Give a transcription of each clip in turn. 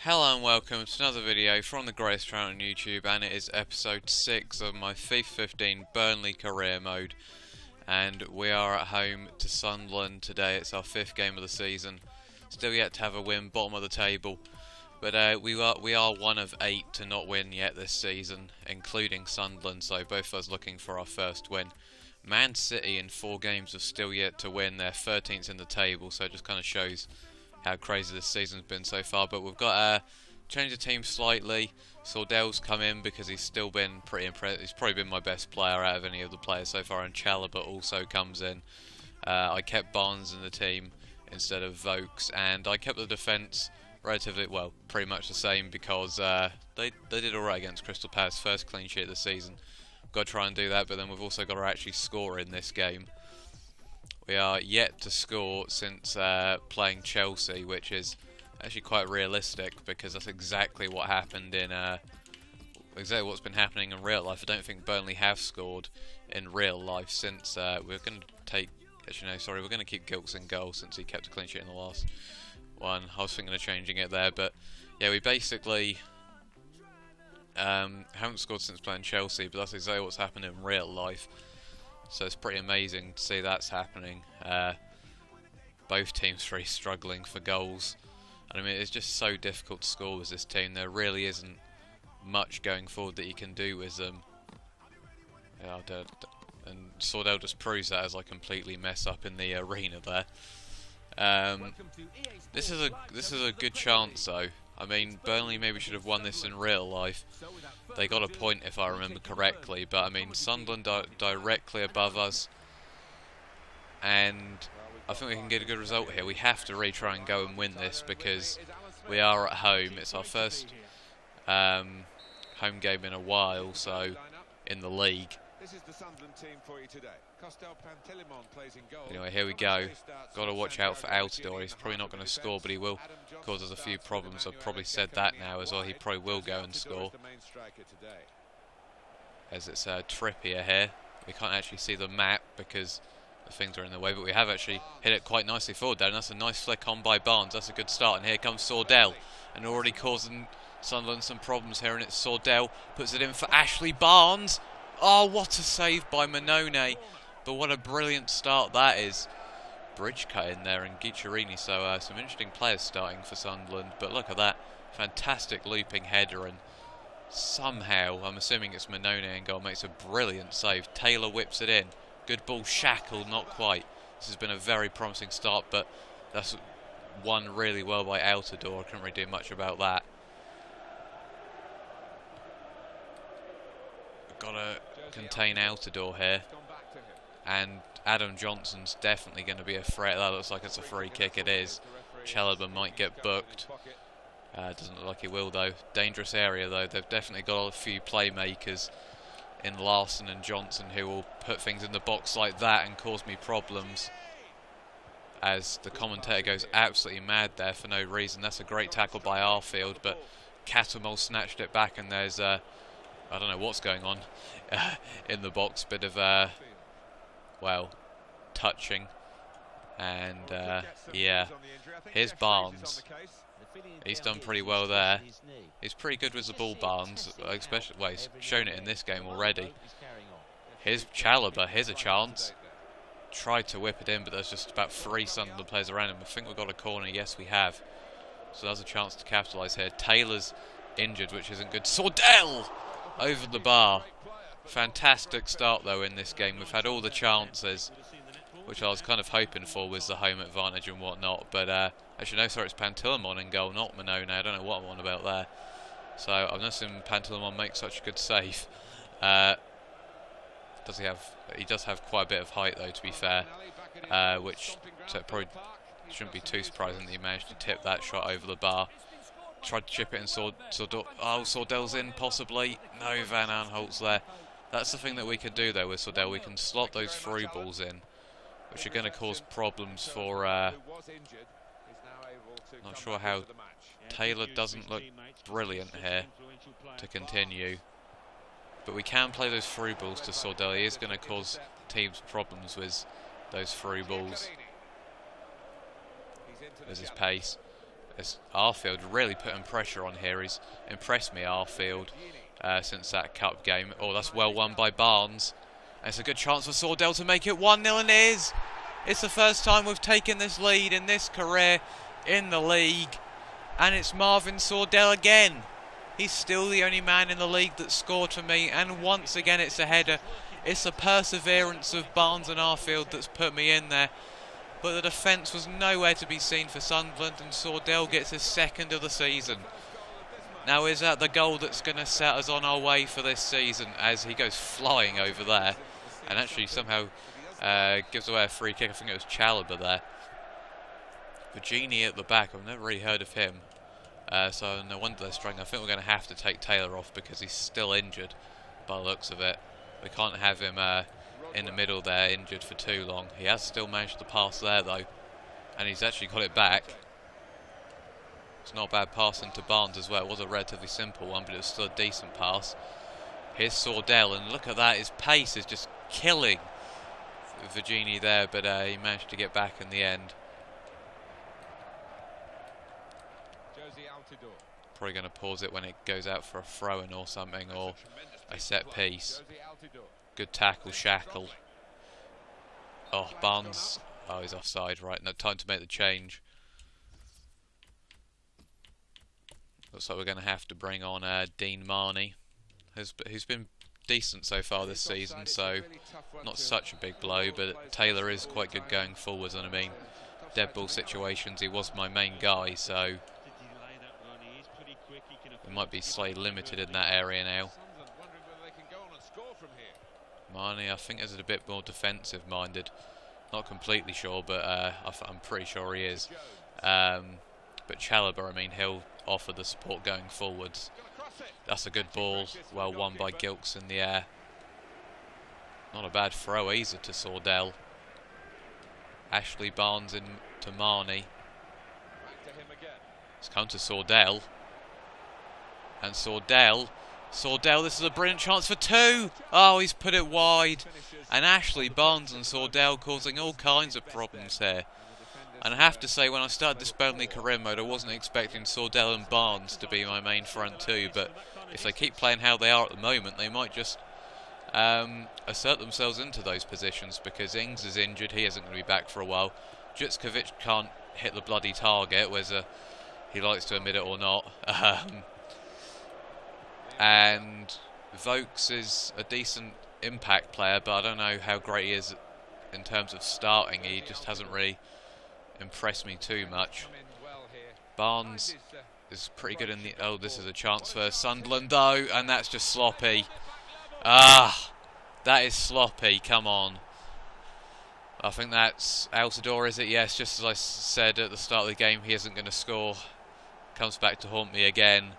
Hello and welcome to another video from the TheSavageTrout on YouTube, and it is episode 6 of my FIFA 15 Burnley career mode, and we are at home to Sunderland today. It's our 5th game of the season, still yet to have a win, bottom of the table, but we are one of 8 to not win yet this season, including Sunderland, so both of us looking for our first win. Man City in 4 games have still yet to win. They're 13th in the table, so it just kind of shows how crazy this season's been so far. But we've got changed the team slightly. Sordell's come in because he's still been pretty impressive. He's probably been my best player out of any of the players so far, and Chalobah also comes in. I kept Barnes in the team instead of Vokes, and I kept the defence relatively, well, pretty much the same because they did alright against Crystal Palace, first clean sheet of the season. Got to try and do that, but then we've also got to actually score in this game. We are yet to score since playing Chelsea, which is actually quite realistic because that's exactly what happened in exactly what's been happening in real life. I don't think Burnley have scored in real life since we're going to take. Actually, no, sorry, we're going to keep Gilks in goal since he kept a clean sheet in the last one. I was thinking of changing it there, but yeah, we basically haven't scored since playing Chelsea, but that's exactly what's happened in real life. So it's pretty amazing to see that's happening. Both teams really struggling for goals. And I mean, it's just so difficult to score with this team. There really isn't much going forward that you can do with them. Yeah, and Sordell just proves that as I completely mess up in the arena there. This is a good chance though. I mean, Burnley maybe should have won this in real life. They got a point if I remember correctly, but I mean, Sunderland are directly above us, and I think we can get a good result here. We have to really try and go and win this because we are at home. It's our first home game in a while, so in the league. This is the Sunderland team for you today. Plays in goal. Anyway, here we go. Got to watch out for Altidore. He's probably not going to score, but he will cause us a few problems. I've probably said that now as well. He probably will go and score. As it's Trippier here. We can't actually see the map because the things are in the way, but we have actually hit it quite nicely forward there, and that's a nice flick on by Barnes. That's a good start, and here comes Sordell, and already causing Sunderland some problems here, and it's Sordell, puts it in for Ashley Barnes. Oh, what a save by Manone. But what a brilliant start that is. Bridge cut in there and Guicciarini, so some interesting players starting for Sunderland. But look at that, fantastic looping header, and somehow, I'm assuming it's Manone in goal, makes a brilliant save. Taylor whips it in. Good ball, Shackle, not quite. This has been a very promising start, but that's won really well by Altidore. I couldn't really do much about that. Got to contain Altidore here, and Adam Johnson's definitely going to be a threat. That looks like it's a free kick. It is. Chalobah might get booked. Doesn't look like he will though. Dangerous area though. They've definitely got a few playmakers in Larson and Johnson who will put things in the box like that and cause me problems. As the commentator goes absolutely mad there for no reason. That's a great tackle by Arfield, but Catamol snatched it back, and there's I don't know what's going on in the box. Bit of well, touching, and yeah, here's Barnes. He's done pretty well there. He's pretty good with the ball, Barnes, especially, well, he's shown it in this game already. Here's Chalobah, here's a chance. Tried to whip it in, but there's just about 3 Sunderland players around him. I think we've got a corner, yes we have. So there's a chance to capitalise here. Taylor's injured, which isn't good. Sordell! Over the bar. Fantastic start though in this game. We've had all the chances, which I was kind of hoping for with the home advantage and whatnot. But actually no, sorry, it's Pantilimon in goal, not Manone. I don't know what I'm on about there. So I've never seen Pantilimon make such a good save. Does he have? He does have quite a bit of height though, to be fair, which so it probably shouldn't be too surprising that he managed to tip that shot over the bar. Tried to chip it and Sordell's in possibly. No, Van Aanholt's there. That's the thing that we can do though with Sordell. We can slot those through balls in, which are going to cause problems for. Not sure how Taylor doesn't look brilliant here to continue, but we can play those through balls to Sordell. He is going to cause teams problems with those through balls. There's his pace. As Arfield really putting pressure on here. He's impressed me, Arfield, since that cup game. Oh, that's well won by Barnes. And it's a good chance for Sordell to make it 1-0, and it is. It's the first time we've taken this lead in this career in the league. And it's Marvin Sordell again. He's still the only man in the league that scored for me. And once again, it's a header. It's the perseverance of Barnes and Arfield that's put me in there. But the defence was nowhere to be seen for Sunderland, and Sordell gets his second of the season. Now, is that the goal that's going to set us on our way for this season, as he goes flying over there and actually somehow gives away a free kick? I think it was Chalobah there. Virginia at the back, I've never really heard of him. So no wonder they're struggling. I think we're going to have to take Taylor off because he's still injured by the looks of it. We can't have him in the middle there, injured for too long. He has still managed to pass there though, and he's actually got it back. It's not a bad pass into Barnes as well. It was a relatively simple one, but it was still a decent pass. Here's Sordell, and look at that, his pace is just killing Virginia there, but he managed to get back in the end. Probably going to pause it when it goes out for a throw-in or something, or a set piece. Good tackle, Shackle. Oh, Barnes. Oh, he's offside. Right, no time to make the change. Looks like we're going to have to bring on Dean Marnie, who's been decent so far this season, so not such a big blow, but Taylor is quite good going forwards, and I mean, dead ball situations, he was my main guy, so we might be slightly limited in that area now. Marnie, I think, is a bit more defensive minded. Not completely sure, but I'm pretty sure he is. But Chalobah, I mean, he'll offer the support going forwards. That's a good ball, well won by Gilks in the air. Not a bad throw either to Sordell. Ashley Barnes in to Marnie. It's come to Sordell. And Sordell, this is a brilliant chance for two. Oh, he's put it wide. And Ashley Barnes and Sordell causing all kinds of problems here. And I have to say, when I started this Burnley career mode, I wasn't expecting Sordell and Barnes to be my main front two. But if they keep playing how they are at the moment, they might just assert themselves into those positions, because Ings is injured. He isn't going to be back for a while. Jutskovic can't hit the bloody target, whether he likes to admit it or not. And Vokes is a decent impact player, but I don't know how great he is in terms of starting. He just hasn't really impressed me too much. Barnes is pretty good in the... Oh, this is a chance for Sunderland though, and that's just sloppy. Ah, that is sloppy, come on. I think that's Altidore, is it? Yes, just as I said at the start of the game, he isn't going to score. Comes back to haunt me again.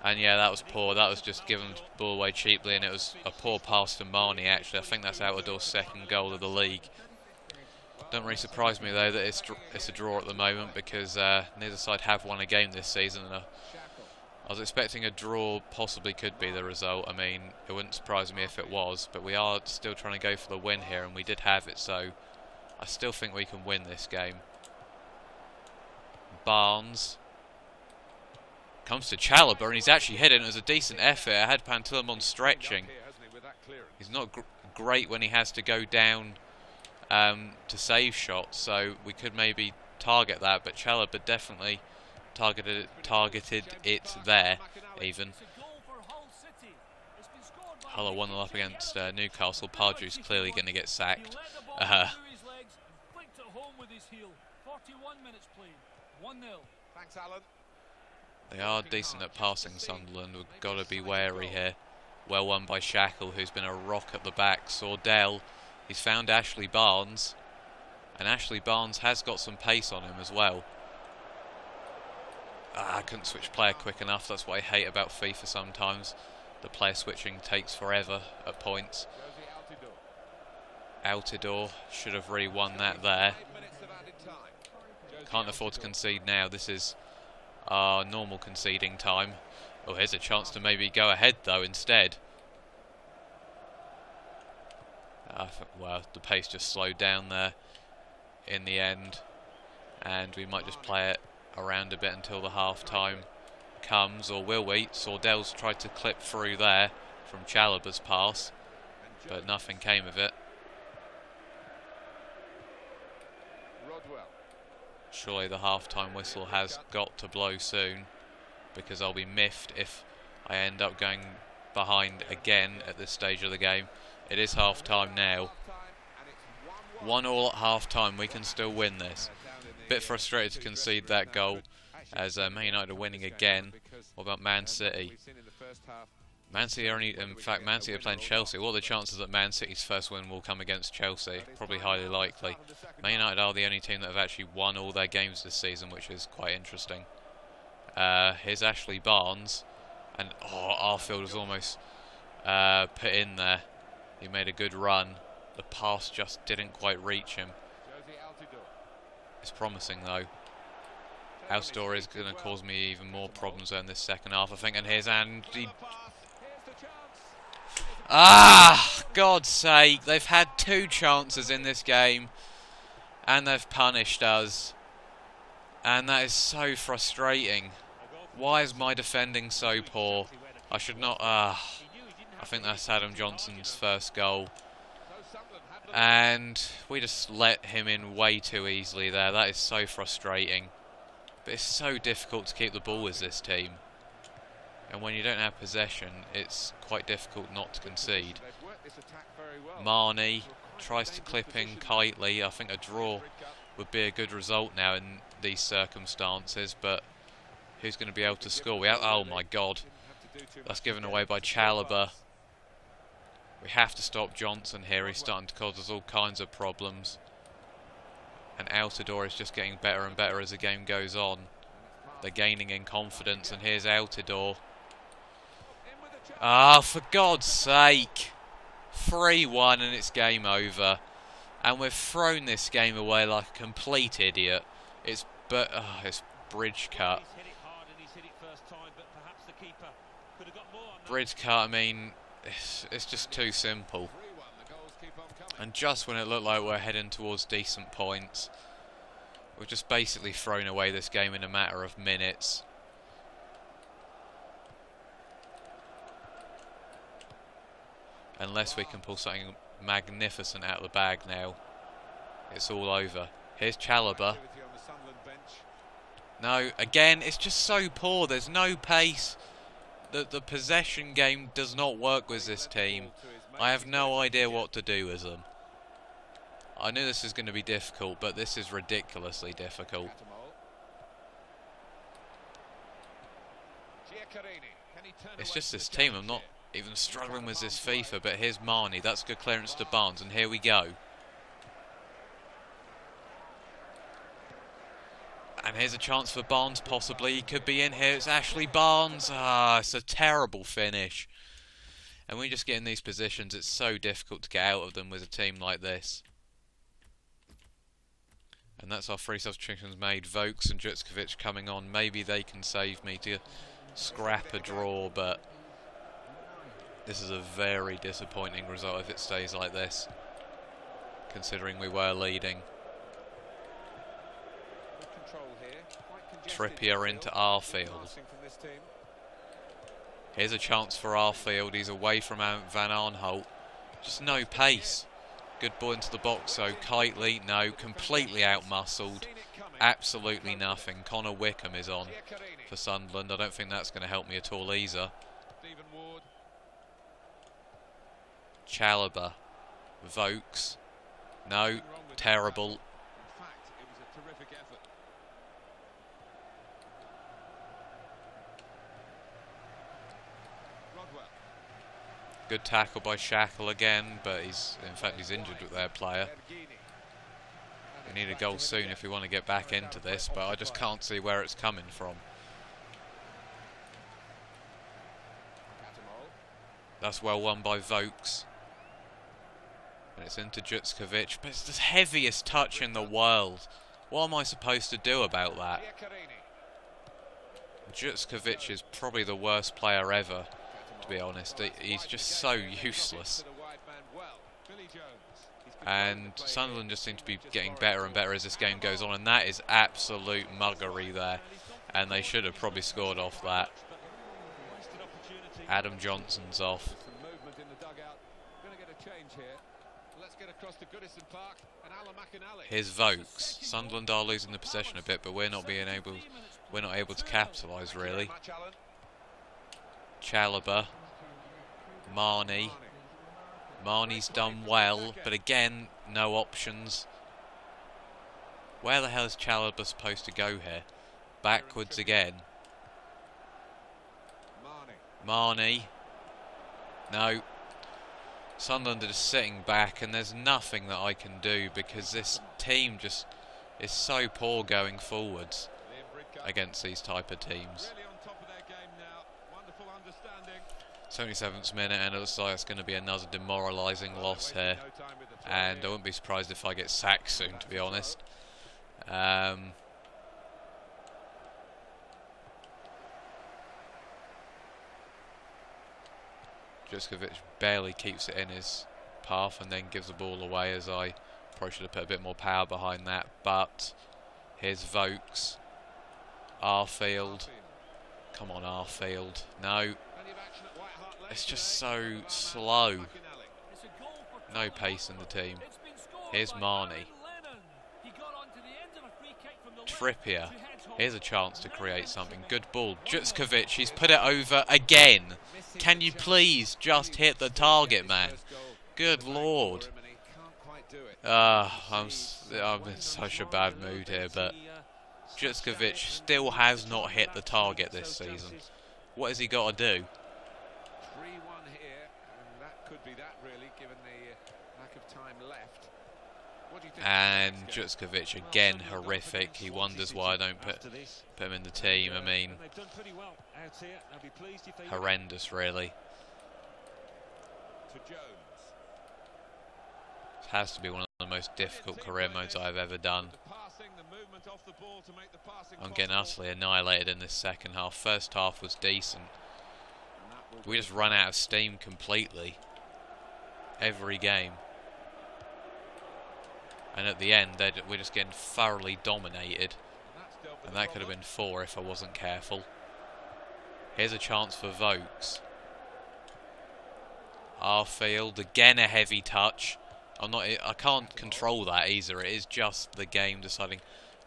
And yeah, that was poor. That was just giving the ball away cheaply, and it was a poor pass to Marnie, actually. I think that's Altidore's second goal of the league. Don't really surprise me, though, that it's a draw at the moment, because neither side have won a game this season. And I was expecting a draw possibly could be the result. I mean, it wouldn't surprise me if it was, but we are still trying to go for the win here, and we did have it, so I still think we can win this game. Barnes comes to Chalobah, and he's actually hit it. It was a decent effort. I had Pantilimon stretching. He's not great when he has to go down to save shots, so we could maybe target that, but Chalobah definitely targeted it there, even. Hull 1-0 up against Newcastle. Pardew's clearly going to get sacked. They are decent at passing, Sunderland. We've got to be wary here. Well won by Shackle, who's been a rock at the back. Sordell, he's found Ashley Barnes, and Ashley Barnes has got some pace on him as well. I couldn't switch player quick enough. That's what I hate about FIFA sometimes. The player switching takes forever at points. Altidore should have really won that there. Can't afford to concede now. This is our normal conceding time. Oh, here's a chance to maybe go ahead though instead. Well, the pace just slowed down there in the end, and we might just play it around a bit until the half-time comes, or will we? Sordell's tried to clip through there from Chalobah's pass, but nothing came of it. Surely the half-time whistle has got to blow soon, because I'll be miffed if I end up going behind again at this stage of the game. It is half-time now. 1-1 at half-time, we can still win this. Bit frustrated to concede that goal, as Man United are winning again. What about Man City? Man City are only, in fact, Man City are playing Chelsea. What are the chances that Man City's first win will come against Chelsea? Probably highly likely. Man United are the only team that have actually won all their games this season, which is quite interesting. Here's Ashley Barnes, and Arfield was almost put in there. He made a good run. The pass just didn't quite reach him. It's promising though. Altidore is going to cause me even more problems in this second half, I think. And here's Andy. God's sake! They've had 2 chances in this game, and they've punished us. And that is so frustrating. Why is my defending so poor? I should not... I think that's Adam Johnson's first goal. And we just let him in way too easily there. That is so frustrating. But it's so difficult to keep the ball as this team. And when you don't have possession, it's quite difficult not to concede. Marnie tries to clip in Kitely. I think a draw would be a good result now in these circumstances, but who's going to be able to score? Oh my god. That's given away by Chalobah. We have to stop Johnson here. He's starting to cause us all kinds of problems. And Altidore is just getting better and better as the game goes on. They're gaining in confidence, and here's Altidore. For God's sake. 3-1 and it's game over. And we've thrown this game away like a complete idiot. It's bridge cut. Bridge cut, I mean, it's just too simple. And just when it looked like we're heading towards decent points, we've just basically thrown away this game in a matter of minutes. Unless we can pull something magnificent out of the bag now, it's all over. Here's Chalobah. No, again, it's just so poor. There's no pace. The possession game does not work with this team. I have no idea what to do with them. I knew this was going to be difficult, but this is ridiculously difficult. It's just this team. I'm not even struggling with this FIFA, but here's Marnie. That's good clearance to Barnes, and here we go. And here's a chance for Barnes, possibly. He could be in here. It's Ashley Barnes. It's a terrible finish. And when you just get in these positions, it's so difficult to get out of them with a team like this. And that's our 3 substitutions made. Vokes and Jutskovic coming on. Maybe they can save me to scrap a draw, but this is a very disappointing result if it stays like this, considering we were leading. Trippier into Arfield. Here's a chance for Arfield. He's away from Van Aanholt. Just no pace. Good ball into the box, so Kitely, no, completely outmuscled. Absolutely nothing. Connor Wickham is on for Sunderland. I don't think that's going to help me at all either. Chalobah. Vokes. No, terrible. Good tackle by Shackle again, but in fact he's injured with their player. We need a goal soon if we want to get back into this, but I just can't see where it's coming from. That's well won by Vokes. And it's into Jutskovic, but it's the heaviest touch in the world. What am I supposed to do about that? Jutskovic is probably the worst player ever, to be honest. He's just so useless. And Sunderland just seem to be getting better and better as this game goes on, and that is absolute muggery there. And they should have probably scored off that. Adam Johnson's off. Here's Vokes. Sunderland are losing the possession a bit, but we're not able to capitalise really. Chalobah, Marnie. Marnie's done well, but again, no options. Where the hell is Chalobah supposed to go here? Backwards again. Marnie. No. Sunderland are just sitting back, and there's nothing that I can do because this team just is so poor going forwards against these type of teams. 77th minute, and it looks like it's going to be another demoralising loss here. And I wouldn't be surprised if I get sacked soon, to be honest. Juskovic barely keeps it in his path and then gives the ball away, as I probably should have put a bit more power behind that. But here's Vokes. Arfield. Come on, Arfield. No. It's just so slow. No pace in the team. Here's Marnie. Trippier. Here's a chance to create something. Good ball. Juskovic, he's put it over again. Can you please just hit the target, man? Good lord. I'm in such a bad mood here, but Juskovic still has not hit the target this season. What has he got to do? And Juskovic again horrific. He wonders why I don't put him in the team. I mean, horrendous really. It has to be one of the most difficult career modes I've ever done. I'm getting utterly annihilated in this second half. First half was decent. We just run out of steam completely. Every game. And at the end, we're just getting thoroughly dominated. And that could have been 4 if I wasn't careful. Here's a chance for Vokes. Arfield, again a heavy touch. I can't control that either. It is just the game deciding,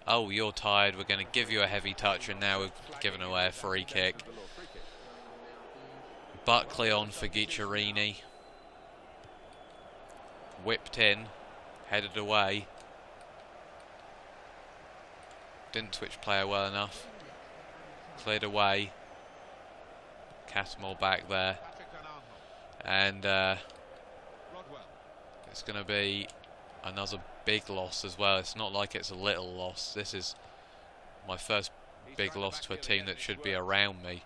oh, you're tired, we're going to give you a heavy touch, and now we're giving away a free kick. Buckley on for Guicciarini. Whipped in. Headed away. Didn't twitch player well enough. Cleared away. Catamore back there. And it's going to be another big loss as well. It's not like it's a little loss. This is my first big loss to a team that should be around me.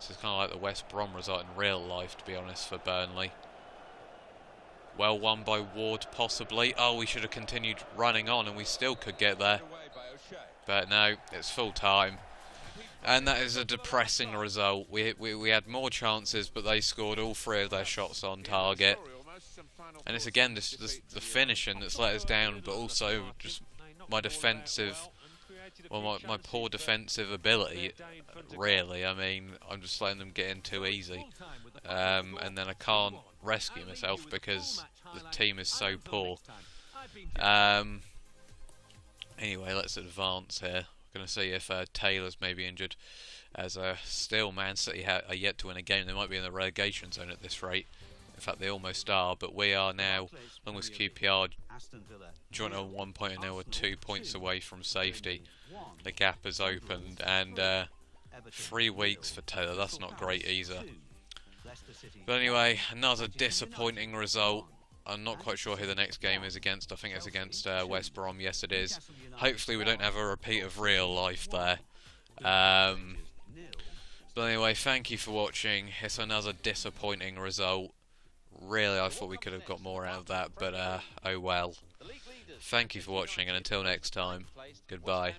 This is kind of like the West Brom result in real life, to be honest, for Burnley. Well won by Ward, possibly. Oh, we should have continued running on and we still could get there. But no, it's full time. And that is a depressing result. We had more chances, but they scored all 3 of their shots on target. And it's again the finishing that's let us down, but also just my defensive... Well, my poor defensive ability, really. I mean, I'm just letting them get in too easy. And then I can't rescue myself because the team is so poor. Anyway, let's advance here. We're going to see if Taylor's maybe injured, as still Man City are yet to win a game. They might be in the relegation zone at this rate. In fact, they almost are, but we are now, along with QPR, joint on 1 point, and now we're 2 points away from safety. The gap has opened, and 3 weeks for Taylor. That's not great either. But anyway, another disappointing result. I'm not quite sure who the next game is against. I think it's against West Brom. Yes, it is. Hopefully we don't have a repeat of real life there. But anyway, thank you for watching. It's another disappointing result. Really, I thought we could have got more out of that, but oh well. Thank you for watching, and until next time, goodbye.